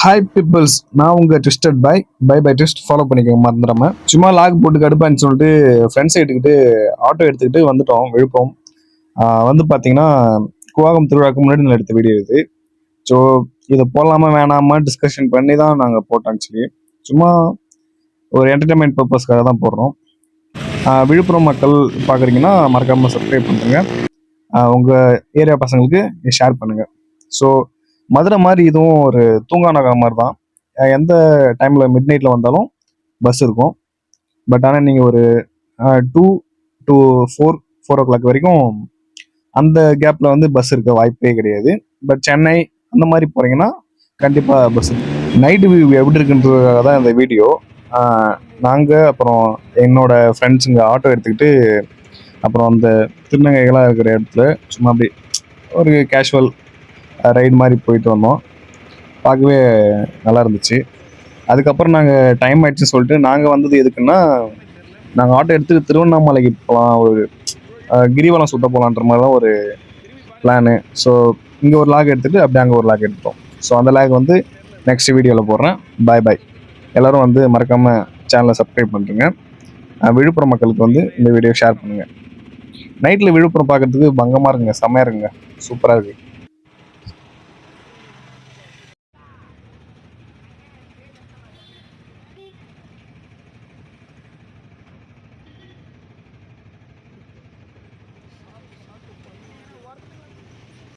Hi peoples, நான் உங்கள் twisted by twist follow பண்ணிக்கோங்க மறந்துடாம. சும்மா லாக் போட்டு கடுப்பான்னு சொல்லிட்டு ஃப்ரெண்ட்ஸை எடுத்துக்கிட்டு ஆட்டோ எடுத்துக்கிட்டு வந்துட்டோம் விழுப்புரம். வந்து பார்த்தீங்கன்னா கூவாகம் திருவிழாக்கு முன்னாடி நான் எடுத்த வீடியோ இது. ஸோ இதை போடலாமா வேணாமா டிஸ்கஷன் பண்ணி தான் நாங்கள் போட்டோம். ஆக்சுவலி சும்மா ஒரு என்டர்டைன்மெண்ட் பர்பஸ்க்காக தான் போடுறோம். விழுப்புரம் மக்கள் பார்க்குறீங்கன்னா மறக்காமல் சப்ஸ்கிரைப் பண்ணுங்க. உங்கள் ஏரியா பசங்களுக்கு ஷேர் பண்ணுங்கள். ஸோ மதுரை மாதிரி இதுவும் ஒரு தூங்கா நகரம் மாதிரி தான். எந்த டைமில் மிட் நைட்டில் வந்தாலும் பஸ் இருக்கும். பட் ஆனால் நீங்கள் ஒரு 2 to 4 o'clock வரைக்கும் அந்த கேப்பில் வந்து பஸ் இருக்க வாய்ப்பே கிடையாது. பட் சென்னை அந்த மாதிரி போகிறீங்கன்னா கண்டிப்பாக பஸ் இருக்கு. நைட்டு வியூ எப்படி இருக்குன்றதுக்காக தான் இந்த வீடியோ. நாங்கள் அப்புறம் என்னோட ஃப்ரெண்ட்ஸுங்க ஆட்டோ எடுத்துக்கிட்டு அப்புறம் அந்த திருநங்கைகளாக இருக்கிற இடத்துல சும்மா அப்படி ஒரு கேஷுவல் ரைடு மாதிரி போயிட்டு வந்தோம். பார்க்கவே நல்லா இருந்துச்சு. அதுக்கப்புறம் நாங்கள் டைம் ஆயிடுச்சுன்னு சொல்லிட்டு நாங்கள் வந்தது எதுக்குன்னா, நாங்கள் ஆட்டோ எடுத்து திருவண்ணாமலைக்கு போகலாம், ஒரு கிரிவலம் சுத்த போகலான்ற மாதிரி தான் ஒரு பிளானு. ஸோ இங்கே ஒரு லாக் எடுத்துகிட்டு அப்படியே அங்கே ஒரு லாக் எடுத்துட்டோம். ஸோ அந்த லாக் வந்து நெக்ஸ்ட் வீடியோவில் போடுறேன். பாய். எல்லோரும் வந்து மறக்காமல் சேனலை சப்ஸ்கிரைப் பண்ணுறேங்க. விழுப்புரம் மக்களுக்கு வந்து இந்த வீடியோ ஷேர் பண்ணுங்கள். நைட்டில் விழுப்புரம் பார்க்குறதுக்கு பங்கமாக இருக்குங்க, செம்மையாக இருக்குங்க, சூப்பராக இருக்குது.